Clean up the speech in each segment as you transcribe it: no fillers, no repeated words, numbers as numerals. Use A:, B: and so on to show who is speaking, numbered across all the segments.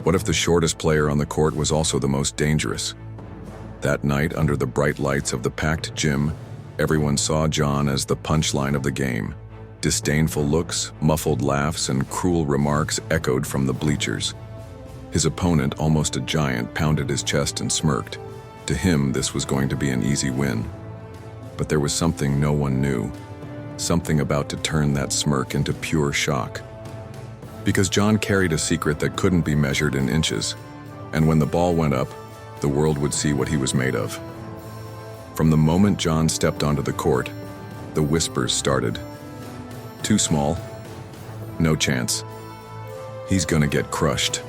A: What if the shortest player on the court was also the most dangerous? That night, under the bright lights of the packed gym, everyone saw John as the punchline of the game. Disdainful looks, muffled laughs, and cruel remarks echoed from the bleachers. His opponent, almost a giant, pounded his chest and smirked. To him, this was going to be an easy win. But there was something no one knew, something about to turn that smirk into pure shock. Because John carried a secret that couldn't be measured in inches, and when the ball went up, the world would see what he was made of. From the moment John stepped onto the court, the whispers started. Too small. No chance. He's gonna get crushed.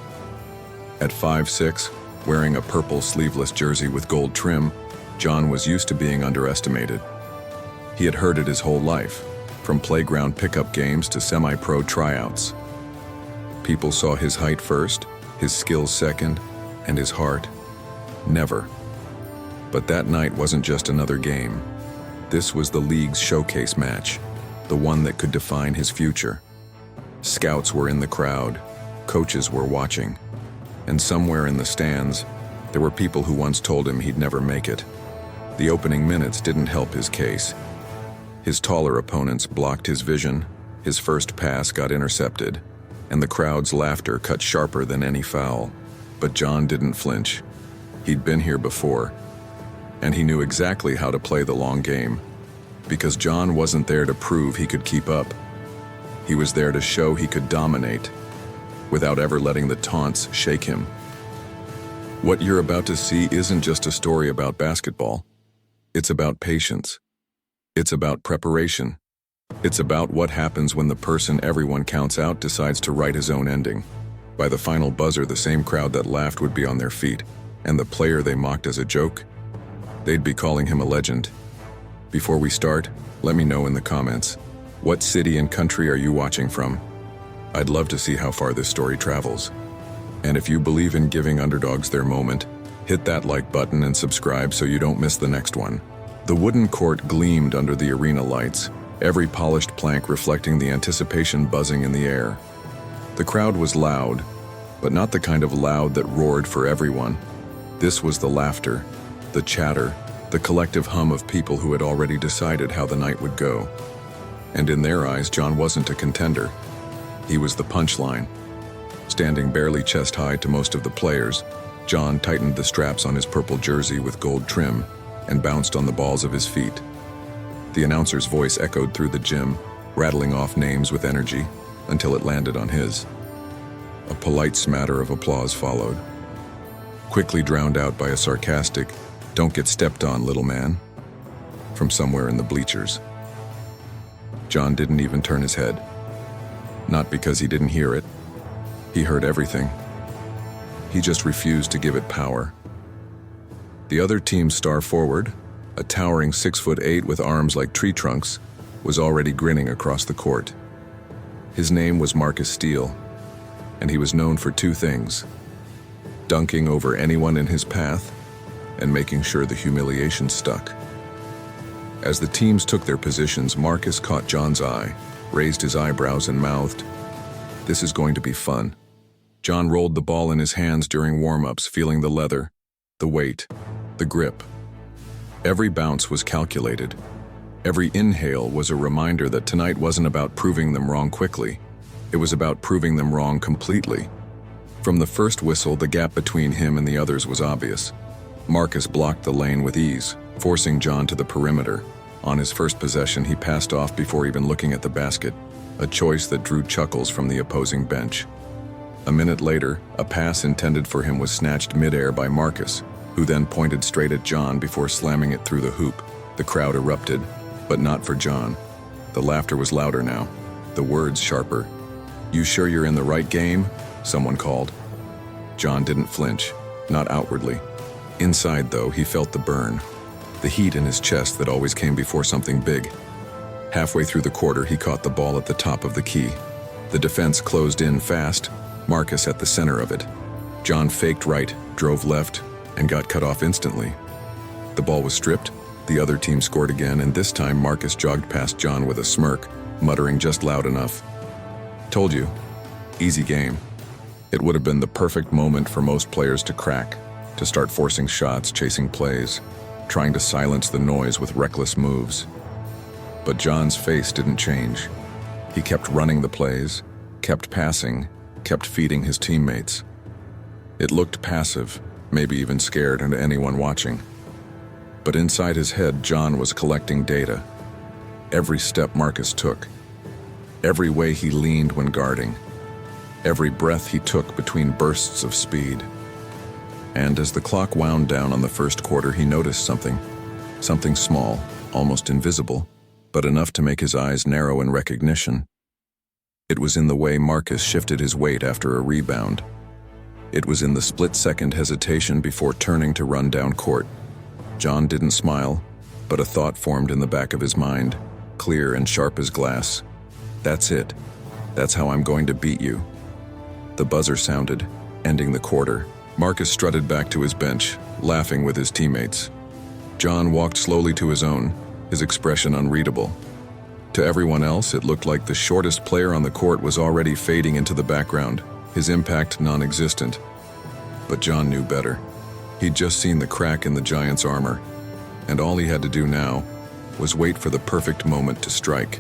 A: At 5'6", wearing a purple sleeveless jersey with gold trim, John was used to being underestimated. He had heard it his whole life, from playground pickup games to semi-pro tryouts. People saw his height first, his skills second, and his heart never. But that night wasn't just another game. This was the league's showcase match, the one that could define his future. Scouts were in the crowd, coaches were watching, and somewhere in the stands, there were people who once told him he'd never make it. The opening minutes didn't help his case. His taller opponents blocked his vision, his first pass got intercepted, and the crowd's laughter cut sharper than any foul. But John didn't flinch. He'd been here before, and he knew exactly how to play the long game. Because John wasn't there to prove he could keep up. He was there to show he could dominate, without ever letting the taunts shake him. What you're about to see isn't just a story about basketball. It's about patience. It's about preparation. It's about what happens when the person everyone counts out decides to write his own ending. By the final buzzer, the same crowd that laughed would be on their feet, and the player they mocked as a joke, they'd be calling him a legend. Before we start, let me know in the comments, what city and country are you watching from? I'd love to see how far this story travels. And if you believe in giving underdogs their moment, hit that like button and subscribe so you don't miss the next one. The wooden court gleamed under the arena lights, every polished plank reflecting the anticipation buzzing in the air. The crowd was loud, but not the kind of loud that roared for everyone. This was the laughter, the chatter, the collective hum of people who had already decided how the night would go. And in their eyes, John wasn't a contender. He was the punchline. Standing barely chest-high to most of the players, John tightened the straps on his purple jersey with gold trim and bounced on the balls of his feet. The announcer's voice echoed through the gym, rattling off names with energy until it landed on his. A polite smatter of applause followed, quickly drowned out by a sarcastic, "Don't get stepped on, little man," from somewhere in the bleachers. John didn't even turn his head. Not because he didn't hear it. He heard everything. He just refused to give it power. The other team's star forward, a towering 6'8" with arms like tree trunks, was already grinning across the court. His name was Marcus Steele, and he was known for two things: dunking over anyone in his path and making sure the humiliation stuck. As the teams took their positions, Marcus caught John's eye, raised his eyebrows and mouthed, "This is going to be fun." John rolled the ball in his hands during warm-ups, feeling the leather, the weight, the grip. Every bounce was calculated. Every inhale was a reminder that tonight wasn't about proving them wrong quickly. It was about proving them wrong completely. From the first whistle, the gap between him and the others was obvious. Marcus blocked the lane with ease, forcing John to the perimeter. On his first possession, he passed off before even looking at the basket, a choice that drew chuckles from the opposing bench. A minute later, a pass intended for him was snatched midair by Marcus, who then pointed straight at John before slamming it through the hoop. The crowd erupted, but not for John. The laughter was louder now, the words sharper. "You sure you're in the right game?" someone called. John didn't flinch, not outwardly. Inside, though, he felt the burn, the heat in his chest that always came before something big. Halfway through the quarter, he caught the ball at the top of the key. The defense closed in fast, Marcus at the center of it. John faked right, drove left, and got cut off instantly. The ball was stripped, the other team scored again, and this time Marcus jogged past John with a smirk, muttering just loud enough, "Told you, easy game." It would have been the perfect moment for most players to crack, to start forcing shots, chasing plays, trying to silence the noise with reckless moves. But John's face didn't change. He kept running the plays, kept passing, kept feeding his teammates. It looked passive, maybe even scared to anyone watching. But inside his head, John was collecting data. Every step Marcus took, every way he leaned when guarding, every breath he took between bursts of speed. And as the clock wound down on the first quarter, he noticed something small, almost invisible, but enough to make his eyes narrow in recognition. It was in the way Marcus shifted his weight after a rebound. It was in the split-second hesitation before turning to run down court. John didn't smile, but a thought formed in the back of his mind, clear and sharp as glass. That's it. That's how I'm going to beat you. The buzzer sounded, ending the quarter. Marcus strutted back to his bench, laughing with his teammates. John walked slowly to his own, his expression unreadable. To everyone else, it looked like the shortest player on the court was already fading into the background, his impact non-existent. But John knew better. He'd just seen the crack in the Giants' armor, and all he had to do now was wait for the perfect moment to strike.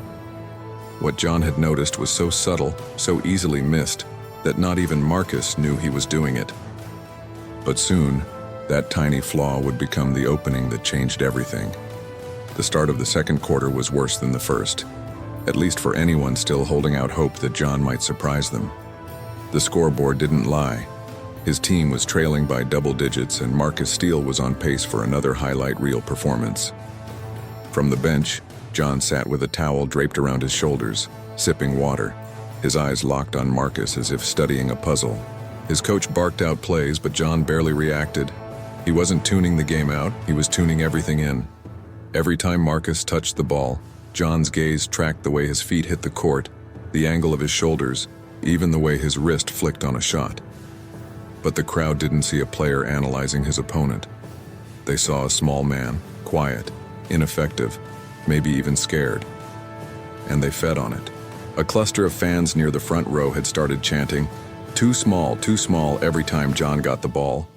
A: What John had noticed was so subtle, so easily missed, that not even Marcus knew he was doing it. But soon, that tiny flaw would become the opening that changed everything. The start of the second quarter was worse than the first, at least for anyone still holding out hope that John might surprise them. The scoreboard didn't lie. His team was trailing by double digits, and Marcus Steele was on pace for another highlight reel performance. From the bench, John sat with a towel draped around his shoulders, sipping water, his eyes locked on Marcus as if studying a puzzle. His coach barked out plays, but John barely reacted. He wasn't tuning the game out, he was tuning everything in. Every time Marcus touched the ball, John's gaze tracked the way his feet hit the court, the angle of his shoulders, even the way his wrist flicked on a shot. But the crowd didn't see a player analyzing his opponent. They saw a small man, quiet, ineffective, maybe even scared. And they fed on it. A cluster of fans near the front row had started chanting, too small," every time John got the ball.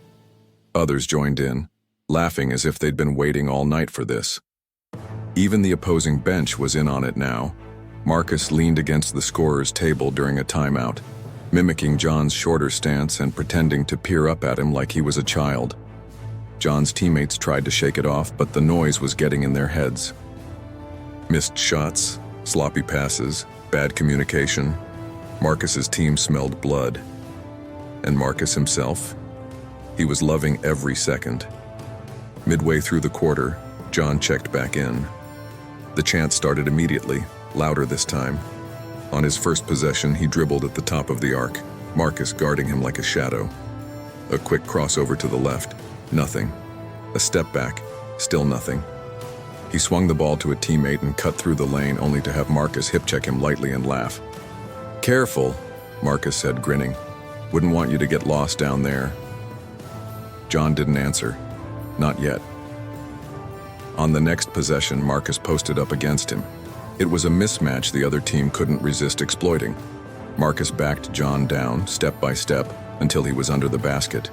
A: Others joined in, laughing as if they'd been waiting all night for this. Even the opposing bench was in on it now. Marcus leaned against the scorer's table during a timeout, mimicking John's shorter stance and pretending to peer up at him like he was a child. John's teammates tried to shake it off, but the noise was getting in their heads. Missed shots, sloppy passes, bad communication. Marcus's team smelled blood. And Marcus himself? He was loving every second. Midway through the quarter, John checked back in. The chant started immediately, louder this time. On his first possession, he dribbled at the top of the arc, Marcus guarding him like a shadow. A quick crossover to the left, nothing. A step back, still nothing. He swung the ball to a teammate and cut through the lane, only to have Marcus hip-check him lightly and laugh. "Careful," Marcus said, grinning. "Wouldn't want you to get lost down there." John didn't answer. Not yet. On the next possession, Marcus posted up against him. It was a mismatch the other team couldn't resist exploiting. Marcus backed John down, step by step, until he was under the basket.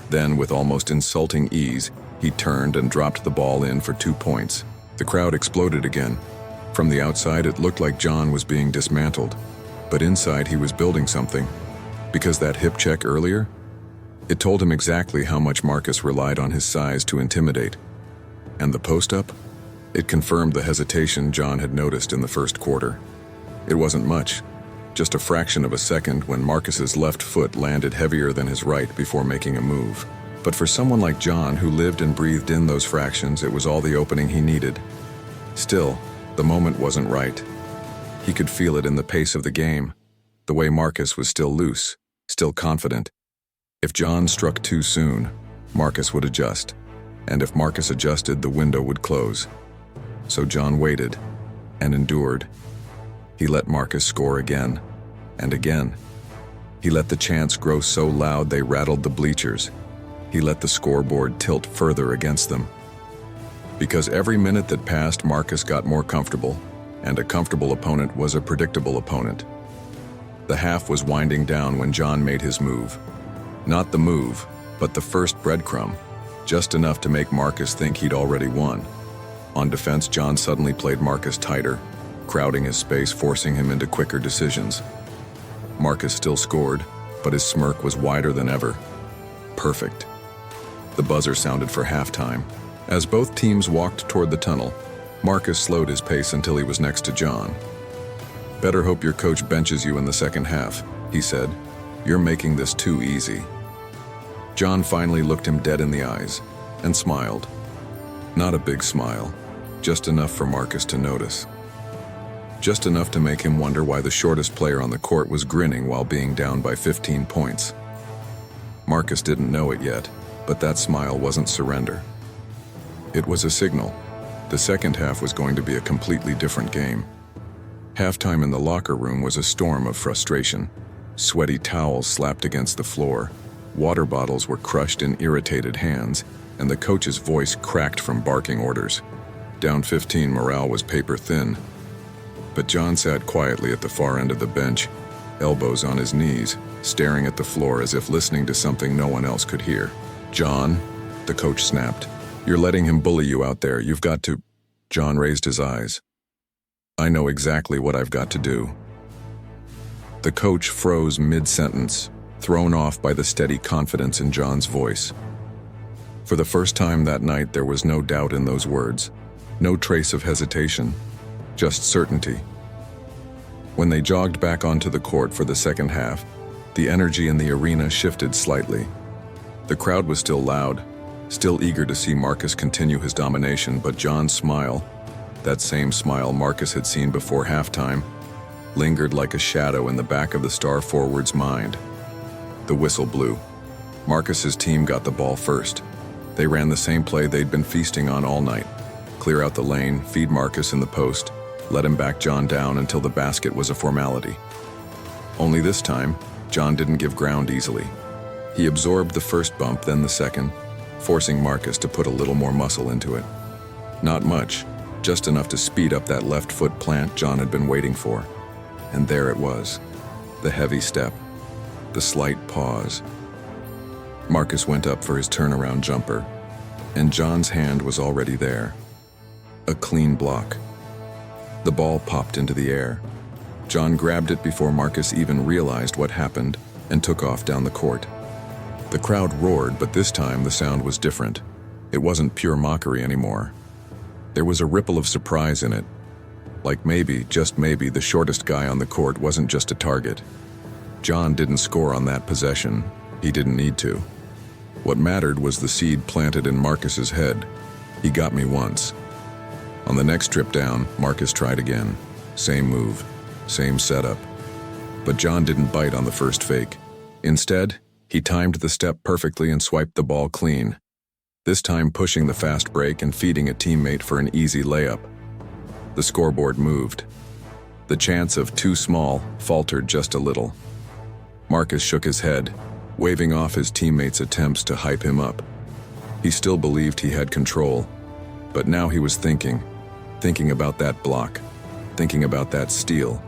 A: Then, with almost insulting ease, he turned and dropped the ball in for 2 points. The crowd exploded again. From the outside, it looked like John was being dismantled. But inside, he was building something. Because that hip check earlier? It told him exactly how much Marcus relied on his size to intimidate. And the post-up? It confirmed the hesitation John had noticed in the first quarter. It wasn't much, just a fraction of a second when Marcus's left foot landed heavier than his right before making a move. But for someone like John, who lived and breathed in those fractions, it was all the opening he needed. Still, the moment wasn't right. He could feel it in the pace of the game, the way Marcus was still loose, still confident. If John struck too soon, Marcus would adjust. And if Marcus adjusted, the window would close. So John waited and endured. He let Marcus score again and again. He let the chants grow so loud they rattled the bleachers. He let the scoreboard tilt further against them. Because every minute that passed, Marcus got more comfortable, and a comfortable opponent was a predictable opponent. The half was winding down when John made his move. Not the move, but the first breadcrumb, just enough to make Marcus think he'd already won. On defense, John suddenly played Marcus tighter, crowding his space, forcing him into quicker decisions. Marcus still scored, but his smirk was wider than ever. Perfect. The buzzer sounded for halftime. As both teams walked toward the tunnel, Marcus slowed his pace until he was next to John. "Better hope your coach benches you in the second half," he said. "You're making this too easy." John finally looked him dead in the eyes and smiled. Not a big smile, just enough for Marcus to notice. Just enough to make him wonder why the shortest player on the court was grinning while being down by 15 points. Marcus didn't know it yet, but that smile wasn't surrender. It was a signal. The second half was going to be a completely different game. Halftime in the locker room was a storm of frustration. Sweaty towels slapped against the floor, water bottles were crushed in irritated hands, and the coach's voice cracked from barking orders. Down 15, morale was paper thin. But John sat quietly at the far end of the bench, elbows on his knees, staring at the floor as if listening to something no one else could hear. "John," the coach snapped, "you're letting him bully you out there. You've got to—" John raised his eyes. "I know exactly what I've got to do." The coach froze mid-sentence, thrown off by the steady confidence in John's voice. For the first time that night, there was no doubt in those words, no trace of hesitation, just certainty. When they jogged back onto the court for the second half, the energy in the arena shifted slightly. The crowd was still loud, still eager to see Marcus continue his domination, but John's smile, that same smile Marcus had seen before halftime, lingered like a shadow in the back of the star forward's mind. The whistle blew. Marcus's team got the ball first. They ran the same play they'd been feasting on all night. Clear out the lane, feed Marcus in the post, let him back John down until the basket was a formality. Only this time, John didn't give ground easily. He absorbed the first bump, then the second, forcing Marcus to put a little more muscle into it. Not much, just enough to speed up that left foot plant John had been waiting for. And there it was, the heavy step, the slight pause. Marcus went up for his turnaround jumper, and John's hand was already there. A clean block. The ball popped into the air. John grabbed it before Marcus even realized what happened and took off down the court. The crowd roared, but this time the sound was different. It wasn't pure mockery anymore. There was a ripple of surprise in it. Like maybe, just maybe, the shortest guy on the court wasn't just a target. John didn't score on that possession. He didn't need to. What mattered was the seed planted in Marcus's head. He got me once. On the next trip down, Marcus tried again. Same move, same setup. But John didn't bite on the first fake. Instead, he timed the step perfectly and swiped the ball clean. This time pushing the fast break and feeding a teammate for an easy layup. The scoreboard moved. The chance of too small faltered just a little. Marcus shook his head, waving off his teammates' attempts to hype him up. He still believed he had control, but now he was thinking about that block, thinking about that steal.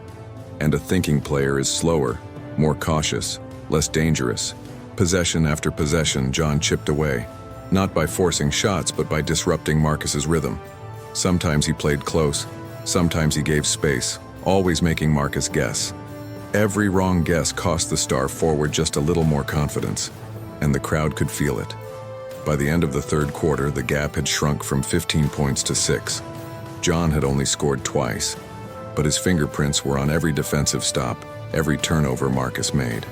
A: And a thinking player is slower, more cautious, less dangerous. Possession after possession, John chipped away, not by forcing shots, but by disrupting Marcus's rhythm. Sometimes he played close, sometimes he gave space, always making Marcus guess. Every wrong guess cost the star forward just a little more confidence, and the crowd could feel it. By the end of the third quarter, the gap had shrunk from 15 points to 6. John had only scored twice, but his fingerprints were on every defensive stop, every turnover Marcus made.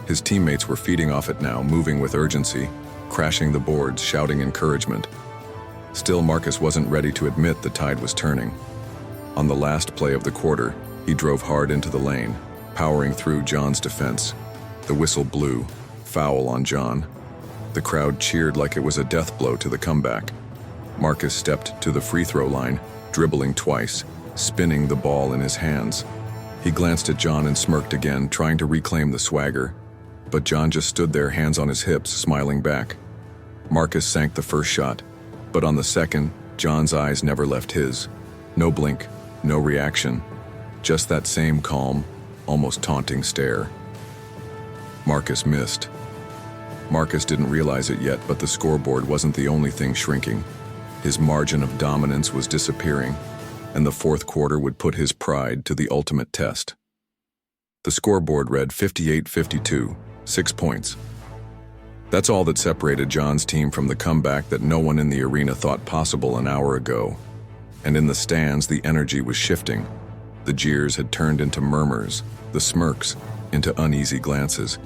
A: His teammates were feeding off it now, moving with urgency, crashing the boards, shouting encouragement. Still, Marcus wasn't ready to admit the tide was turning. On the last play of the quarter, he drove hard into the lane, powering through John's defense. The whistle blew, foul on John. The crowd cheered like it was a death blow to the comeback. Marcus stepped to the free throw line, dribbling twice, spinning the ball in his hands. He glanced at John and smirked again, trying to reclaim the swagger. But John just stood there, hands on his hips, smiling back. Marcus sank the first shot, but on the second, John's eyes never left his. No blink, no reaction, just that same calm, almost taunting stare. Marcus missed. Marcus didn't realize it yet, but the scoreboard wasn't the only thing shrinking. His margin of dominance was disappearing, and the fourth quarter would put his pride to the ultimate test. The scoreboard read 58-52, 6 points. That's all that separated John's team from the comeback that no one in the arena thought possible an hour ago. And in the stands, the energy was shifting. The jeers had turned into murmurs, the smirks into uneasy glances.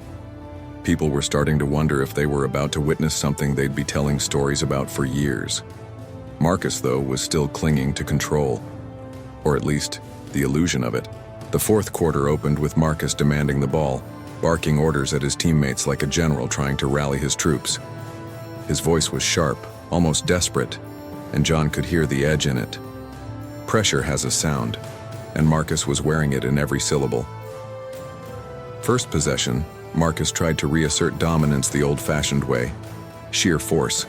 A: People were starting to wonder if they were about to witness something they'd be telling stories about for years. Marcus, though, was still clinging to control, or at least the illusion of it. The fourth quarter opened with Marcus demanding the ball, barking orders at his teammates like a general trying to rally his troops. His voice was sharp, almost desperate, and John could hear the edge in it. Pressure has a sound, and Marcus was wearing it in every syllable. First possession, Marcus tried to reassert dominance the old-fashioned way, sheer force.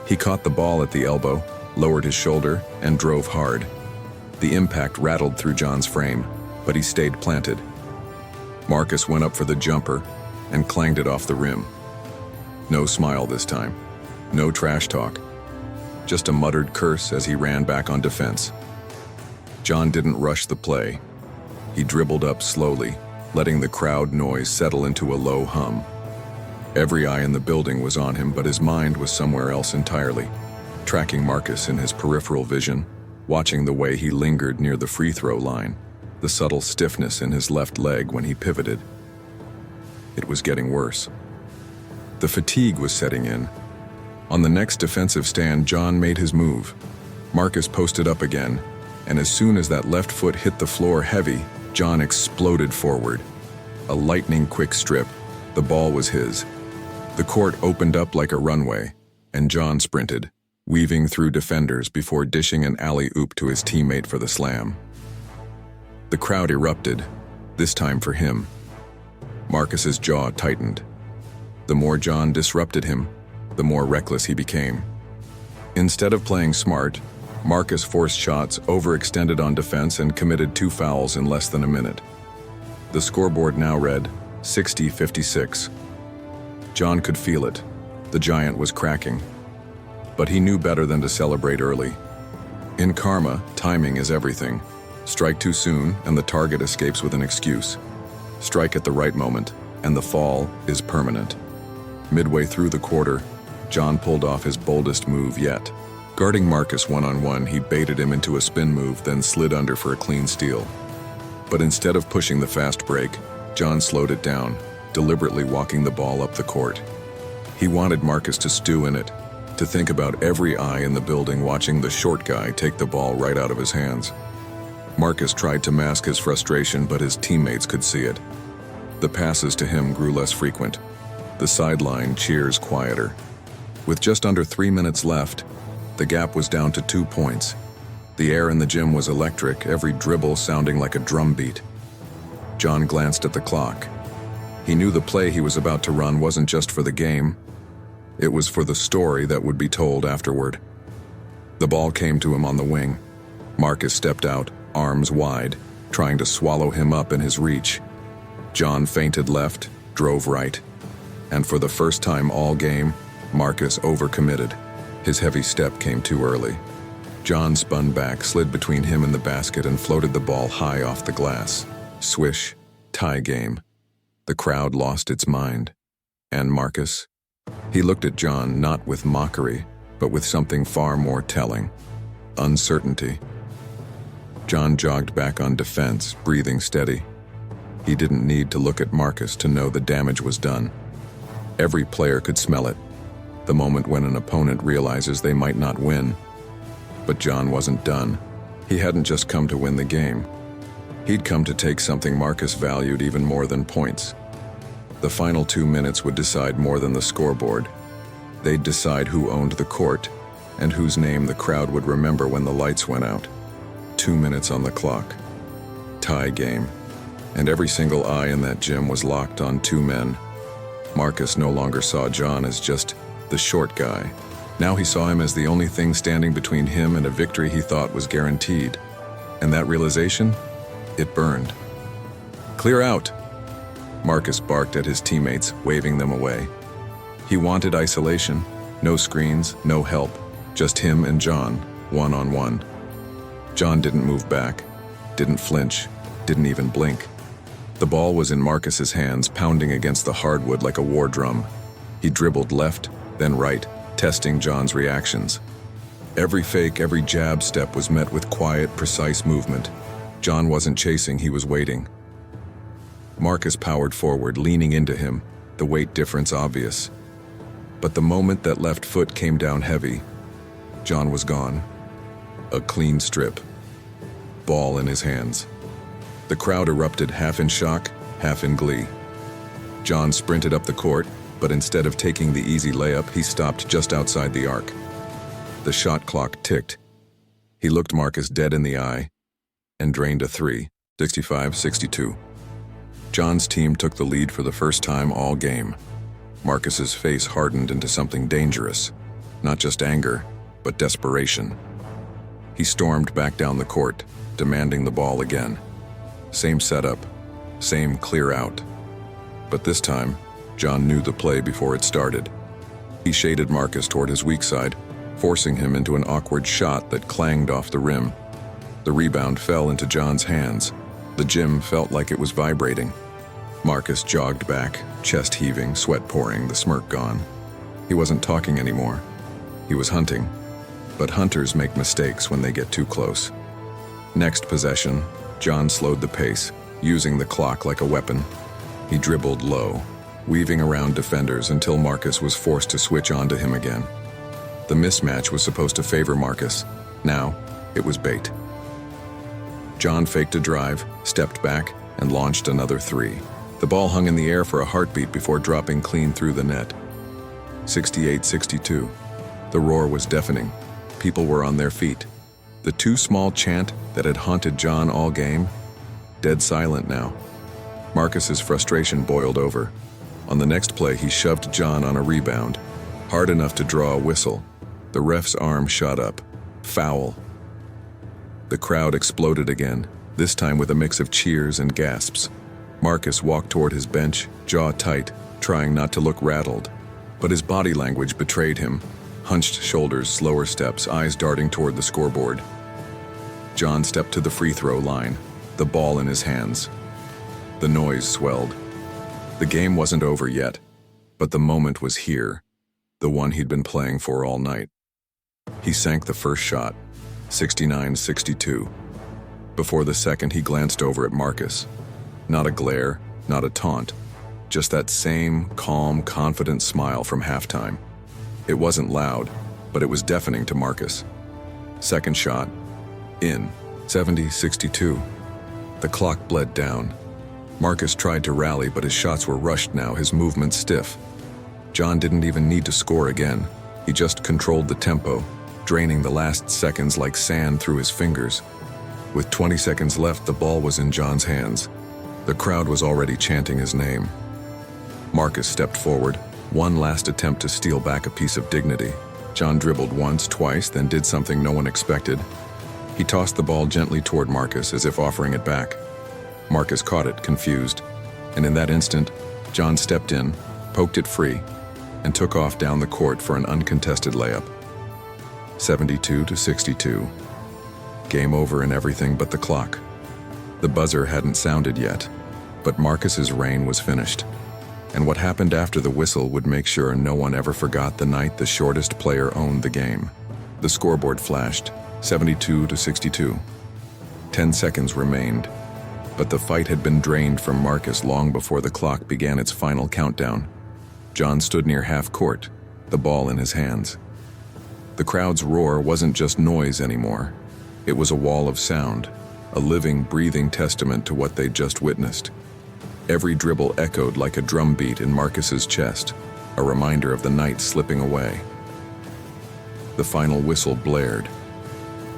A: He caught the ball at the elbow, lowered his shoulder, and drove hard. The impact rattled through John's frame, but he stayed planted. Marcus went up for the jumper and clanged it off the rim. No smile this time, no trash talk, just a muttered curse as he ran back on defense. John didn't rush the play. He dribbled up slowly, letting the crowd noise settle into a low hum. Every eye in the building was on him, but his mind was somewhere else entirely, tracking Marcus in his peripheral vision, watching the way he lingered near the free throw line, the subtle stiffness in his left leg when he pivoted. It was getting worse. The fatigue was setting in. On the next defensive stand, John made his move. Marcus posted up again, and as soon as that left foot hit the floor heavy, John exploded forward. A lightning-quick strip. The ball was his. The court opened up like a runway, and John sprinted, weaving through defenders before dishing an alley-oop to his teammate for the slam. The crowd erupted, this time for him. Marcus's jaw tightened. The more John disrupted him, the more reckless he became. Instead of playing smart, Marcus forced shots, overextended on defense, and committed 2 fouls in less than a minute. The scoreboard now read 60-56. John could feel it. The giant was cracking. But he knew better than to celebrate early. In karma, timing is everything. Strike too soon, and the target escapes with an excuse. Strike at the right moment, and the fall is permanent. Midway through the quarter, John pulled off his boldest move yet. Guarding Marcus one-on-one, he baited him into a spin move, then slid under for a clean steal. But instead of pushing the fast break, John slowed it down, deliberately walking the ball up the court. He wanted Marcus to stew in it, to think about every eye in the building watching the short guy take the ball right out of his hands. Marcus tried to mask his frustration, but his teammates could see it. The passes to him grew less frequent. The sideline cheers quieter. With just under 3 minutes left, the gap was down to 2 points. The air in the gym was electric, every dribble sounding like a drum beat. John glanced at the clock. He knew the play he was about to run wasn't just for the game. It was for the story that would be told afterward. The ball came to him on the wing. Marcus stepped out, arms wide, trying to swallow him up in his reach. John feinted left, drove right. And for the first time all game, Marcus overcommitted. His heavy step came too early. John spun back, slid between him and the basket, and floated the ball high off the glass. Swish, tie game. The crowd lost its mind. And Marcus? He looked at John not with mockery, but with something far more telling. Uncertainty. John jogged back on defense, breathing steady. He didn't need to look at Marcus to know the damage was done. Every player could smell it, the moment when an opponent realizes they might not win. But John wasn't done. He hadn't just come to win the game. He'd come to take something Marcus valued even more than points. The final 2 minutes would decide more than the scoreboard. They'd decide who owned the court and whose name the crowd would remember when the lights went out. 2 minutes on the clock. Tie game. And every single eye in that gym was locked on 2 men. Marcus no longer saw John as just the short guy. Now he saw him as the only thing standing between him and a victory he thought was guaranteed. And that realization? It burned. Clear out! Marcus barked at his teammates, waving them away. He wanted isolation, no screens, no help, just him and John, one-on-one. John didn't move back, didn't flinch, didn't even blink. The ball was in Marcus's hands, pounding against the hardwood like a war drum. He dribbled left, then right, testing John's reactions. Every fake, every jab step was met with quiet, precise movement. John wasn't chasing, he was waiting. Marcus powered forward, leaning into him, the weight difference obvious. But the moment that left foot came down heavy, John was gone. A clean strip. Ball in his hands. The crowd erupted, half in shock, half in glee. John sprinted up the court, but instead of taking the easy layup, he stopped just outside the arc. The shot clock ticked. He looked Marcus dead in the eye and drained a three, 65-62. John's team took the lead for the first time all game. Marcus's face hardened into something dangerous, not just anger, but desperation. He stormed back down the court, demanding the ball again. Same setup, same clear out. But this time, John knew the play before it started. He shaded Marcus toward his weak side, forcing him into an awkward shot that clanged off the rim. The rebound fell into John's hands. The gym felt like it was vibrating. Marcus jogged back, chest heaving, sweat pouring, the smirk gone. He wasn't talking anymore. He was hunting. But hunters make mistakes when they get too close. Next possession, John slowed the pace, using the clock like a weapon. He dribbled low, weaving around defenders until Marcus was forced to switch onto him again. The mismatch was supposed to favor Marcus. Now, it was bait. John faked a drive, stepped back, and launched another three. The ball hung in the air for a heartbeat before dropping clean through the net. 68-62. The roar was deafening. People were on their feet. The too small chant that had haunted John all game, dead silent now. Marcus's frustration boiled over. On the next play, he shoved John on a rebound, hard enough to draw a whistle. The ref's arm shot up. Foul. The crowd exploded again, this time with a mix of cheers and gasps. Marcus walked toward his bench, jaw tight, trying not to look rattled. But his body language betrayed him. Hunched shoulders, slower steps, eyes darting toward the scoreboard. John stepped to the free throw line, the ball in his hands. The noise swelled. The game wasn't over yet, but the moment was here, the one he'd been playing for all night. He sank the first shot, 69-62. Before the second, he glanced over at Marcus. Not a glare, not a taunt, just that same calm, confident smile from halftime. It wasn't loud, but it was deafening to Marcus. Second shot, in, 70-62. The clock bled down. Marcus tried to rally, but his shots were rushed now, his movements stiff. John didn't even need to score again. He just controlled the tempo, draining the last seconds like sand through his fingers. With 20 seconds left, the ball was in John's hands. The crowd was already chanting his name. Marcus stepped forward, one last attempt to steal back a piece of dignity. John dribbled once, twice, then did something no one expected. He tossed the ball gently toward Marcus as if offering it back. Marcus caught it, confused, and in that instant, John stepped in, poked it free, and took off down the court for an uncontested layup. 72-62. Game over in everything but the clock. The buzzer hadn't sounded yet, but Marcus's reign was finished. And what happened after the whistle would make sure no one ever forgot the night the shortest player owned the game. The scoreboard flashed, 72-62. 10 seconds remained, but the fight had been drained from Marcus long before the clock began its final countdown. John stood near half court, the ball in his hands. The crowd's roar wasn't just noise anymore. It was a wall of sound, a living, breathing testament to what they'd just witnessed. Every dribble echoed like a drumbeat in Marcus's chest, a reminder of the night slipping away. The final whistle blared.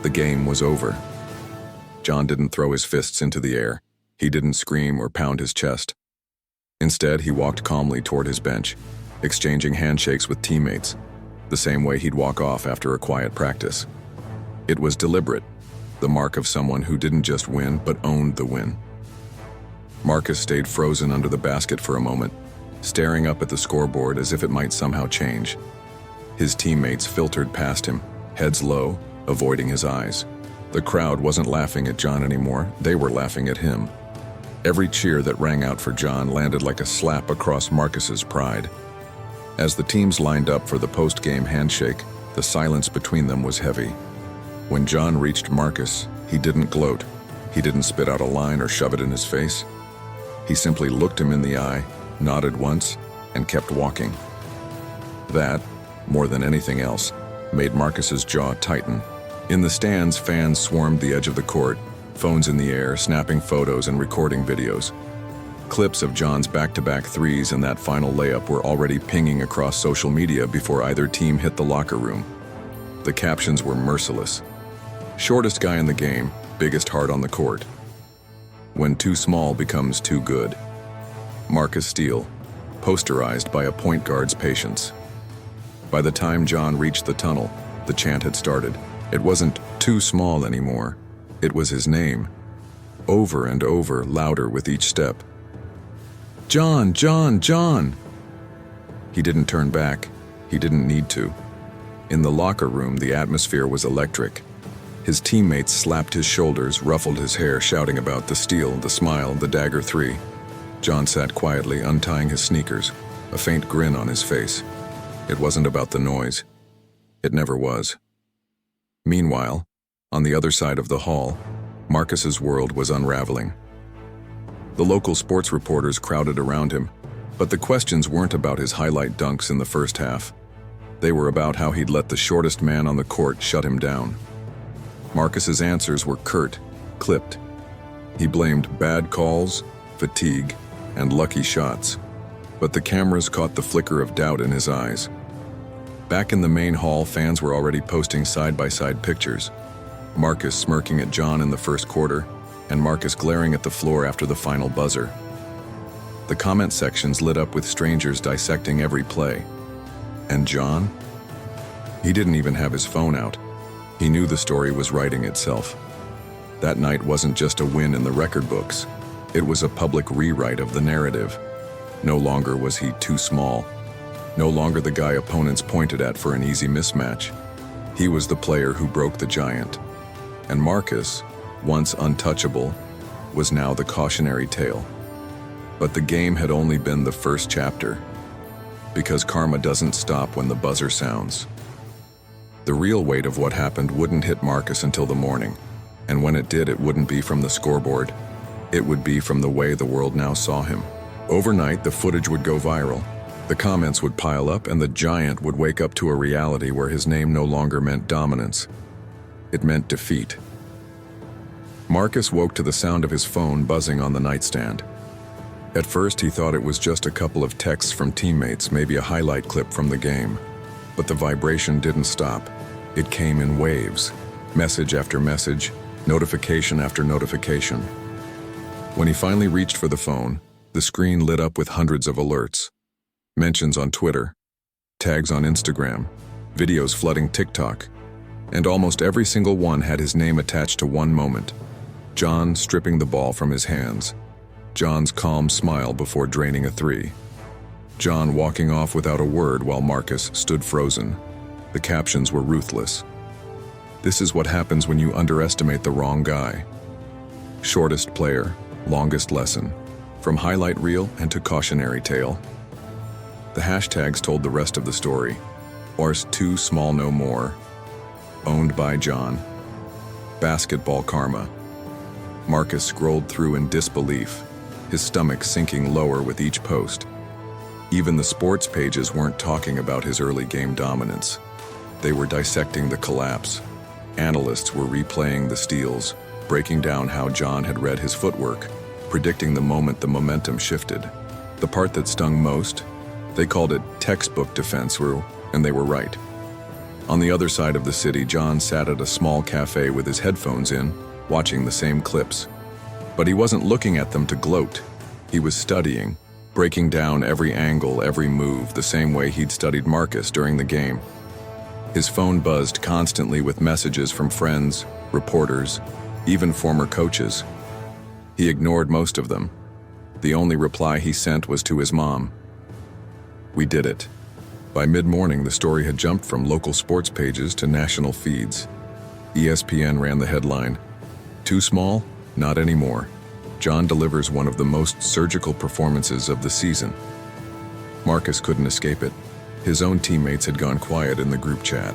A: The game was over. John didn't throw his fists into the air. He didn't scream or pound his chest. Instead, he walked calmly toward his bench, exchanging handshakes with teammates, the same way he'd walk off after a quiet practice. It was deliberate, the mark of someone who didn't just win, but owned the win. Marcus stayed frozen under the basket for a moment, staring up at the scoreboard as if it might somehow change. His teammates filtered past him, heads low, avoiding his eyes. The crowd wasn't laughing at John anymore, they were laughing at him. Every cheer that rang out for John landed like a slap across Marcus's pride. As the teams lined up for the post-game handshake, the silence between them was heavy. When John reached Marcus, he didn't gloat. He didn't spit out a line or shove it in his face. He simply looked him in the eye, nodded once, and kept walking. That, more than anything else, made Marcus's jaw tighten. In the stands, fans swarmed the edge of the court, phones in the air, snapping photos and recording videos. Clips of John's back-to-back threes and that final layup were already pinging across social media before either team hit the locker room. The captions were merciless. Shortest guy in the game, biggest heart on the court. When too small becomes too good. Marcus Steele, posterized by a point guard's patience. By the time John reached the tunnel, the chant had started. It wasn't too small anymore. It was his name. Over and over, louder with each step. John, John, John! He didn't turn back. He didn't need to. In the locker room, the atmosphere was electric. His teammates slapped his shoulders, ruffled his hair, shouting about the steal, the smile, the dagger three. John sat quietly, untying his sneakers, a faint grin on his face. It wasn't about the noise. It never was. Meanwhile, on the other side of the hall, Marcus's world was unraveling. The local sports reporters crowded around him, but the questions weren't about his highlight dunks in the first half. They were about how he'd let the shortest man on the court shut him down. Marcus's answers were curt, clipped. He blamed bad calls, fatigue, and lucky shots, but the cameras caught the flicker of doubt in his eyes. Back in the main hall, fans were already posting side-by-side pictures. Marcus smirking at John in the first quarter, and Marcus glaring at the floor after the final buzzer. The comment sections lit up with strangers dissecting every play. And John? He didn't even have his phone out. He knew the story was writing itself. That night wasn't just a win in the record books. It was a public rewrite of the narrative. No longer was he too small. No longer the guy opponents pointed at for an easy mismatch. He was the player who broke the giant. And Marcus, once untouchable, was now the cautionary tale. But the game had only been the first chapter, because karma doesn't stop when the buzzer sounds. The real weight of what happened wouldn't hit Marcus until the morning, and when it did, it wouldn't be from the scoreboard. It would be from the way the world now saw him. Overnight, the footage would go viral. The comments would pile up, and the giant would wake up to a reality where his name no longer meant dominance. It meant defeat. Marcus woke to the sound of his phone buzzing on the nightstand. At first, he thought it was just a couple of texts from teammates, maybe a highlight clip from the game. But the vibration didn't stop. It came in waves, message after message, notification after notification. When he finally reached for the phone, the screen lit up with hundreds of alerts. Mentions on Twitter, tags on Instagram, videos flooding TikTok, and almost every single one had his name attached to one moment. John stripping the ball from his hands. John's calm smile before draining a three. John walking off without a word while Marcus stood frozen. The captions were ruthless. This is what happens when you underestimate the wrong guy. Shortest player, longest lesson. From highlight reel and to cautionary tale. The hashtags told the rest of the story. Ors too small no more. Owned by John. Basketball karma. Marcus scrolled through in disbelief, his stomach sinking lower with each post. Even the sports pages weren't talking about his early game dominance. They were dissecting the collapse. Analysts were replaying the steals, breaking down how John had read his footwork, predicting the moment the momentum shifted. The part that stung most? They called it textbook defense, and they were right. On the other side of the city, John sat at a small cafe with his headphones in, watching the same clips. But he wasn't looking at them to gloat. He was studying, breaking down every angle, every move, the same way he'd studied Marcus during the game. His phone buzzed constantly with messages from friends, reporters, even former coaches. He ignored most of them. The only reply he sent was to his mom. "We did it." By mid-morning, the story had jumped from local sports pages to national feeds. ESPN ran the headline, "Too small? Not anymore. John delivers one of the most surgical performances of the season." Marcus couldn't escape it. His own teammates had gone quiet in the group chat.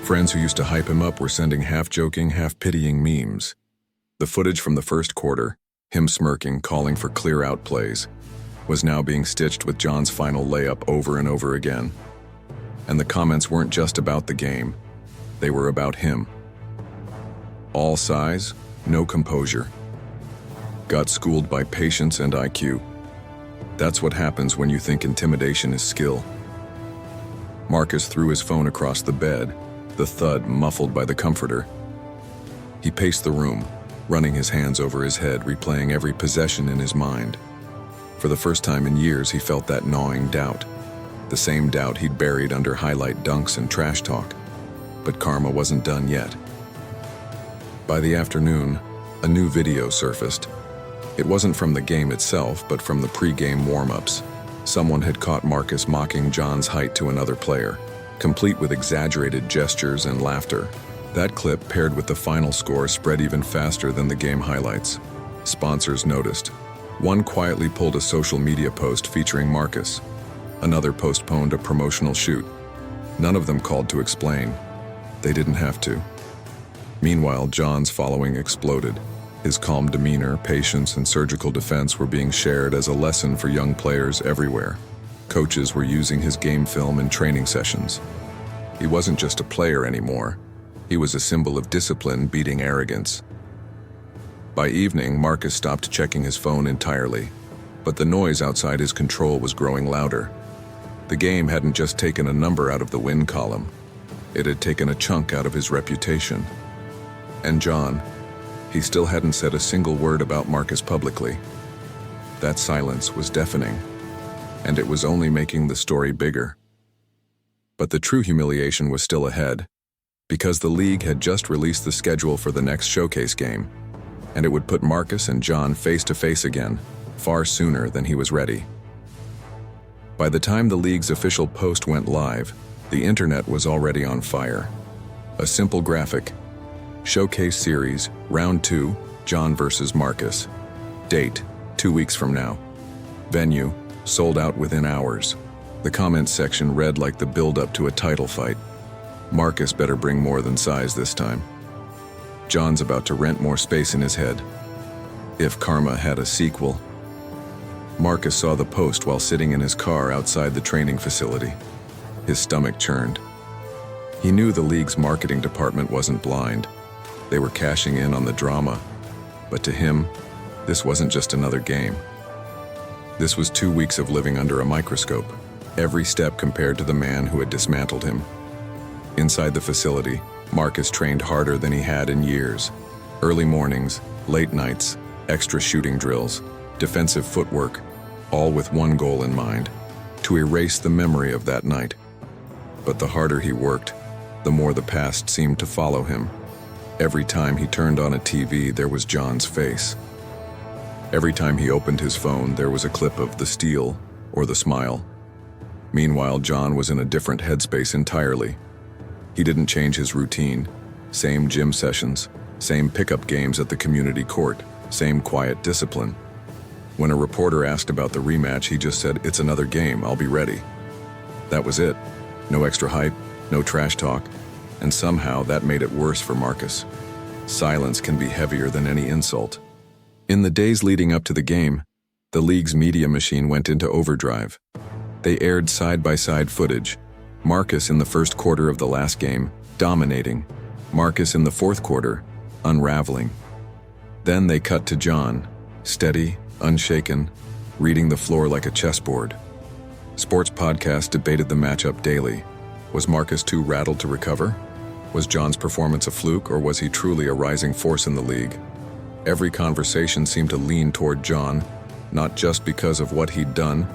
A: Friends who used to hype him up were sending half-joking, half-pitying memes. The footage from the first quarter, him smirking, calling for clear-out plays, was now being stitched with John's final layup over and over again. And the comments weren't just about the game. They were about him. All size, no composure. Got schooled by patience and IQ. That's what happens when you think intimidation is skill. Marcus threw his phone across the bed, the thud muffled by the comforter. He paced the room, running his hands over his head, replaying every possession in his mind. For the first time in years, he felt that gnawing doubt, the same doubt he'd buried under highlight dunks and trash talk. But karma wasn't done yet. By the afternoon, a new video surfaced. It wasn't from the game itself, but from the pre-game warm-ups. Someone had caught Marcus mocking John's height to another player, complete with exaggerated gestures and laughter. That clip, paired with the final score, spread even faster than the game highlights. Sponsors noticed. One quietly pulled a social media post featuring Marcus. Another postponed a promotional shoot. None of them called to explain. They didn't have to. Meanwhile, John's following exploded. His calm demeanor, patience, and surgical defense were being shared as a lesson for young players everywhere. Coaches were using his game film in training sessions. He wasn't just a player anymore. He was a symbol of discipline beating arrogance. By evening, Marcus stopped checking his phone entirely, but the noise outside his control was growing louder. The game hadn't just taken a number out of the win column. It had taken a chunk out of his reputation. And John, he still hadn't said a single word about Marcus publicly. That silence was deafening, and it was only making the story bigger. But the true humiliation was still ahead, because the league had just released the schedule for the next showcase game, and it would put Marcus and John face to face again, far sooner than he was ready. By the time the league's official post went live, the internet was already on fire. A simple graphic. Showcase Series, Round 2, John versus Marcus. Date, 2 weeks from now. Venue, sold out within hours. The comments section read like the build-up to a title fight. Marcus better bring more than size this time. John's about to rent more space in his head. If karma had a sequel. Marcus saw the post while sitting in his car outside the training facility. His stomach churned. He knew the league's marketing department wasn't blind. They were cashing in on the drama. But to him, this wasn't just another game. This was 2 weeks of living under a microscope, every step compared to the man who had dismantled him. Inside the facility, Marcus trained harder than he had in years. Early mornings, late nights, extra shooting drills, defensive footwork, all with one goal in mind, to erase the memory of that night. But the harder he worked, the more the past seemed to follow him. Every time he turned on a TV, there was John's face. Every time he opened his phone, there was a clip of the steal or the smile. Meanwhile, John was in a different headspace entirely. He didn't change his routine. Same gym sessions, same pickup games at the community court, same quiet discipline. When a reporter asked about the rematch, he just said, "It's another game, I'll be ready." That was it. No extra hype, no trash talk, and somehow that made it worse for Marcus. Silence can be heavier than any insult. In the days leading up to the game, the league's media machine went into overdrive. They aired side-by-side footage. Marcus in the first quarter of the last game, dominating. Marcus in the fourth quarter, unraveling. Then they cut to John, steady, unshaken, reading the floor like a chessboard. Sports podcasts debated the matchup daily. Was Marcus too rattled to recover? Was John's performance a fluke, or was he truly a rising force in the league? Every conversation seemed to lean toward John, not just because of what he'd done,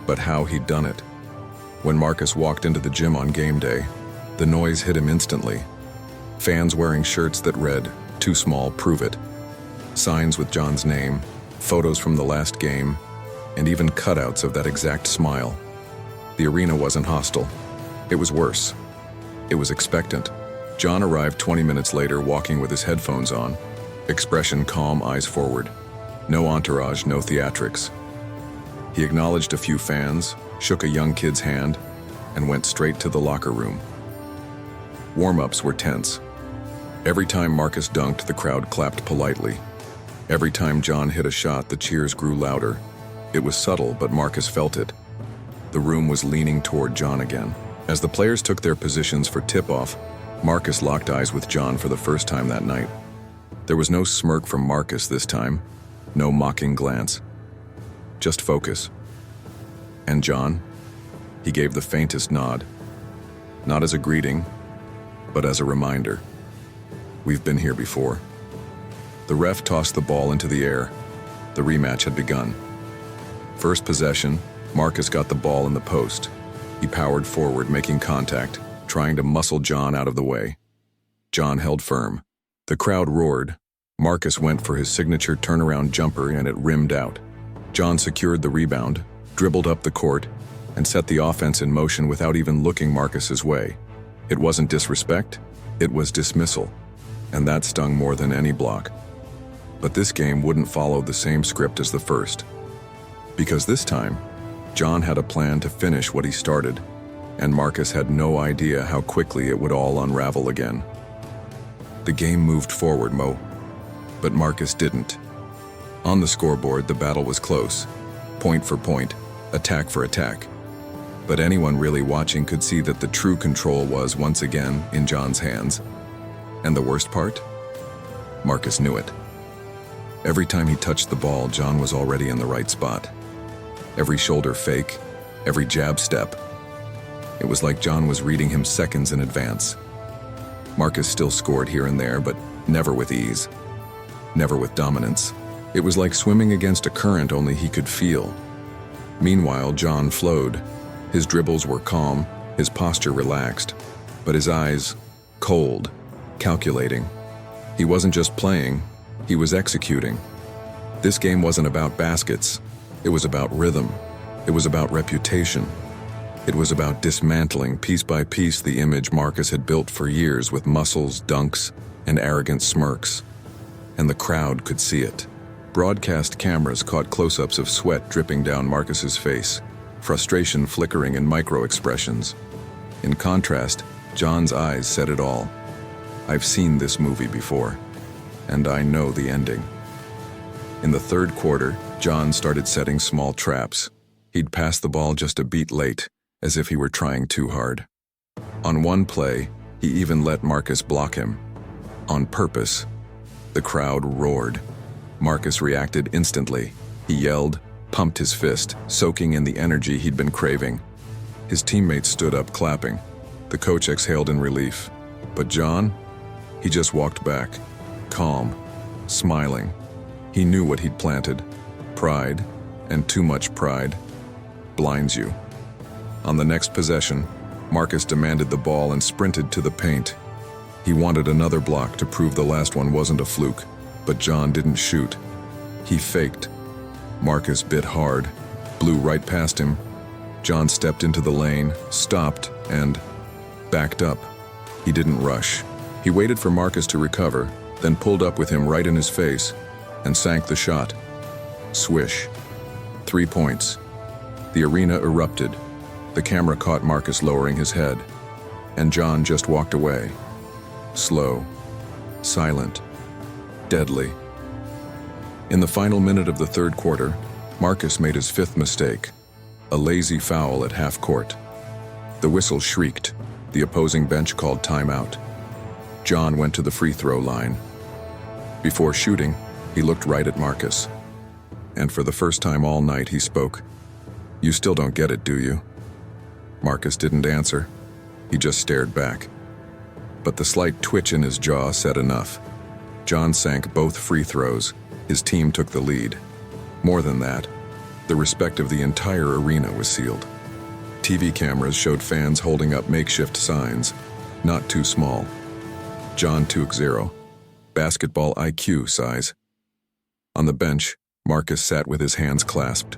A: but how he'd done it. When Marcus walked into the gym on game day, the noise hit him instantly. Fans wearing shirts that read, "Too small, prove it." Signs with John's name, photos from the last game, and even cutouts of that exact smile. The arena wasn't hostile. It was worse. It was expectant. John arrived 20 minutes later, walking with his headphones on, expression calm, eyes forward. No entourage, no theatrics. He acknowledged a few fans, shook a young kid's hand, and went straight to the locker room. Warm-ups were tense. Every time Marcus dunked, the crowd clapped politely. Every time John hit a shot, the cheers grew louder. It was subtle, but Marcus felt it. The room was leaning toward John again. As the players took their positions for tip-off, Marcus locked eyes with John for the first time that night. There was no smirk from Marcus this time, no mocking glance. Just focus. And John? He gave the faintest nod. Not as a greeting, but as a reminder. We've been here before. The ref tossed the ball into the air. The rematch had begun. First possession, Marcus got the ball in the post. He powered forward, making contact, trying to muscle John out of the way. John held firm. The crowd roared. Marcus went for his signature turnaround jumper and it rimmed out. John secured the rebound, dribbled up the court, and set the offense in motion without even looking Marcus's way. It wasn't disrespect, it was dismissal, and that stung more than any block. But this game wouldn't follow the same script as the first. Because this time, John had a plan to finish what he started, and Marcus had no idea how quickly it would all unravel again. The game moved forward, but Marcus didn't. On the scoreboard, the battle was close, point for point, attack for attack. But anyone really watching could see that the true control was, once again, in John's hands. And the worst part? Marcus knew it. Every time he touched the ball, John was already in the right spot. Every shoulder fake, every jab step. It was like John was reading him seconds in advance. Marcus still scored here and there, but never with ease. Never with dominance. It was like swimming against a current only he could feel. Meanwhile, John flowed. His dribbles were calm, his posture relaxed, but his eyes, cold, calculating. He wasn't just playing, he was executing. This game wasn't about baskets. It was about rhythm. It was about reputation. It was about dismantling piece by piece the image Marcus had built for years with muscles, dunks, and arrogant smirks. And the crowd could see it. Broadcast cameras caught close-ups of sweat dripping down Marcus's face, frustration flickering in micro-expressions. In contrast, John's eyes said it all. I've seen this movie before, and I know the ending. In the third quarter, John started setting small traps. He'd pass the ball just a beat late, as if he were trying too hard. On one play, he even let Marcus block him. On purpose. The crowd roared. Marcus reacted instantly. He yelled, pumped his fist, soaking in the energy he'd been craving. His teammates stood up clapping. The coach exhaled in relief. But John? He just walked back, calm, smiling. He knew what he'd planted. Pride, and too much pride, blinds you. On the next possession, Marcus demanded the ball and sprinted to the paint. He wanted another block to prove the last one wasn't a fluke, but John didn't shoot. He faked. Marcus bit hard, blew right past him. John stepped into the lane, stopped, and backed up. He didn't rush. He waited for Marcus to recover, then pulled up with him right in his face, and sank the shot. Swish. 3 points. The arena erupted. The camera caught Marcus lowering his head, and John just walked away. Slow, silent, deadly. In the final minute of the third quarter, Marcus made his fifth mistake, a lazy foul at half court. The whistle shrieked. The opposing bench called timeout. John went to the free throw line. Before shooting, he looked right at Marcus. And for the first time all night, he spoke. "You still don't get it, do you?" Marcus didn't answer. He just stared back. But the slight twitch in his jaw said enough. John sank both free throws. His team took the lead. More than that, the respect of the entire arena was sealed. TV cameras showed fans holding up makeshift signs, not too small. John took 0. Basketball IQ size. On the bench, Marcus sat with his hands clasped.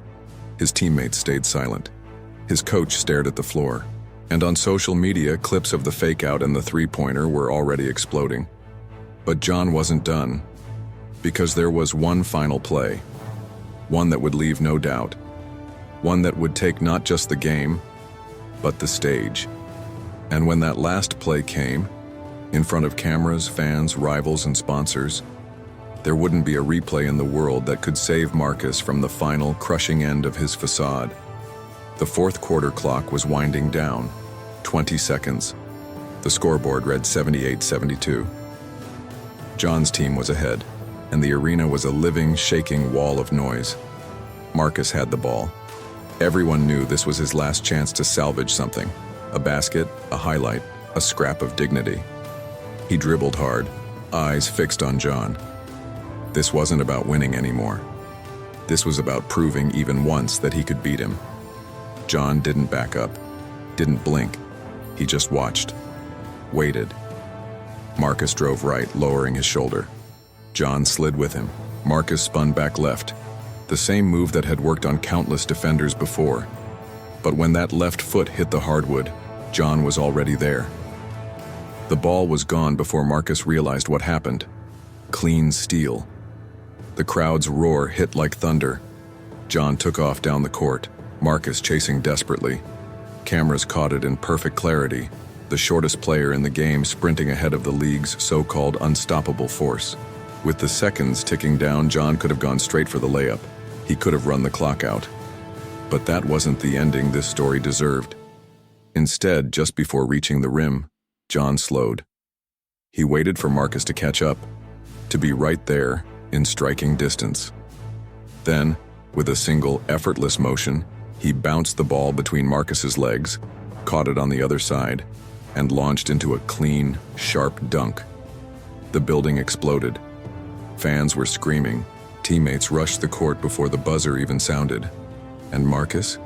A: His teammates stayed silent. His coach stared at the floor. And on social media, clips of the fake-out and the three-pointer were already exploding. But John wasn't done, because there was one final play. One that would leave no doubt. One that would take not just the game, but the stage. And when that last play came, in front of cameras, fans, rivals, and sponsors, there wouldn't be a replay in the world that could save Marcus from the final, crushing end of his facade. The fourth quarter clock was winding down. 20 seconds. The scoreboard read 78-72. John's team was ahead, and the arena was a living, shaking wall of noise. Marcus had the ball. Everyone knew this was his last chance to salvage something. A basket, a highlight, a scrap of dignity. He dribbled hard, eyes fixed on John. This wasn't about winning anymore. This was about proving even once that he could beat him. John didn't back up, didn't blink. He just watched, waited. Marcus drove right, lowering his shoulder. John slid with him. Marcus spun back left, the same move that had worked on countless defenders before. But when that left foot hit the hardwood, John was already there. The ball was gone before Marcus realized what happened. Clean steal. The crowd's roar hit like thunder. John took off down the court, Marcus chasing desperately. Cameras caught it in perfect clarity, the shortest player in the game sprinting ahead of the league's so-called unstoppable force. With the seconds ticking down, John could have gone straight for the layup. He could have run the clock out. But that wasn't the ending this story deserved. Instead, just before reaching the rim, John slowed. He waited for Marcus to catch up, to be right there, in striking distance. Then, with a single, effortless motion, he bounced the ball between Marcus's legs, caught it on the other side, and launched into a clean, sharp dunk. The building exploded. Fans were screaming. Teammates rushed the court before the buzzer even sounded. And Marcus?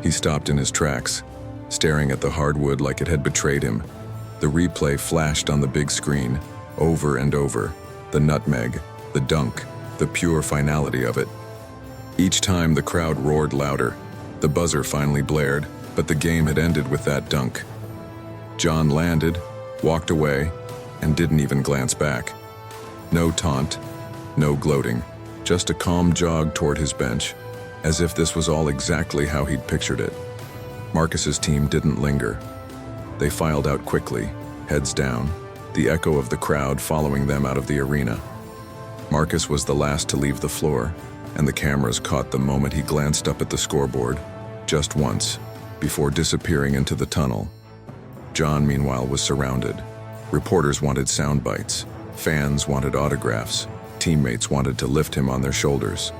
A: He stopped in his tracks, staring at the hardwood like it had betrayed him. The replay flashed on the big screen, over and over. The nutmeg, the dunk, the pure finality of it. Each time the crowd roared louder. The buzzer finally blared, but the game had ended with that dunk. John landed, walked away, and didn't even glance back. No taunt, no gloating, just a calm jog toward his bench, as if this was all exactly how he'd pictured it. Marcus's team didn't linger. They filed out quickly, heads down, the echo of the crowd following them out of the arena. Marcus was the last to leave the floor, and the cameras caught the moment he glanced up at the scoreboard, just once, before disappearing into the tunnel. John, meanwhile, was surrounded. Reporters wanted sound bites. Fans wanted autographs. Teammates wanted to lift him on their shoulders.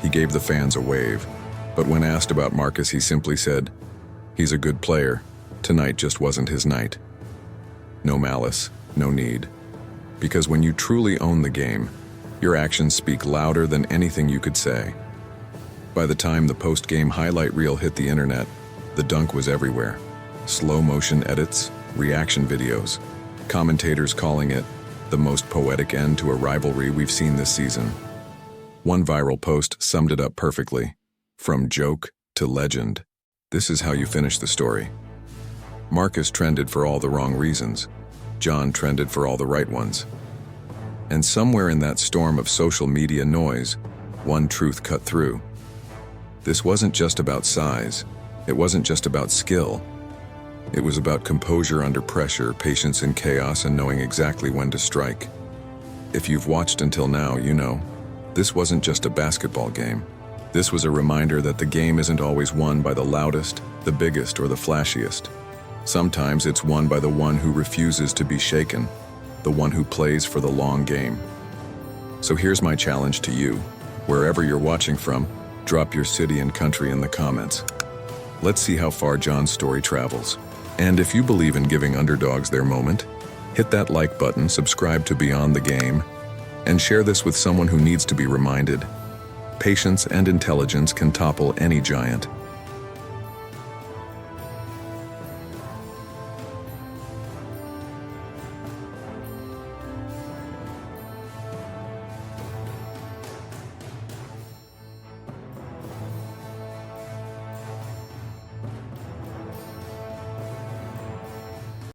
A: He gave the fans a wave, but when asked about Marcus, he simply said, "He's a good player. Tonight just wasn't his night." No malice, no need. Because when you truly own the game, your actions speak louder than anything you could say. By the time the post-game highlight reel hit the internet, the dunk was everywhere. Slow-motion edits, reaction videos, commentators calling it the most poetic end to a rivalry we've seen this season. One viral post summed it up perfectly. From joke to legend. This is how you finish the story. Marcus trended for all the wrong reasons. John trended for all the right ones. And somewhere in that storm of social media noise, one truth cut through. This wasn't just about size. It wasn't just about skill. It was about composure under pressure, patience in chaos, and knowing exactly when to strike. If you've watched until now, you know, this wasn't just a basketball game. This was a reminder that the game isn't always won by the loudest, the biggest, or the flashiest. Sometimes it's won by the one who refuses to be shaken, the one who plays for the long game. So here's my challenge to you. Wherever you're watching from, drop your city and country in the comments. Let's see how far John's story travels. And if you believe in giving underdogs their moment, hit that like button, subscribe to Beyond the Game, and share this with someone who needs to be reminded. Patience and intelligence can topple any giant.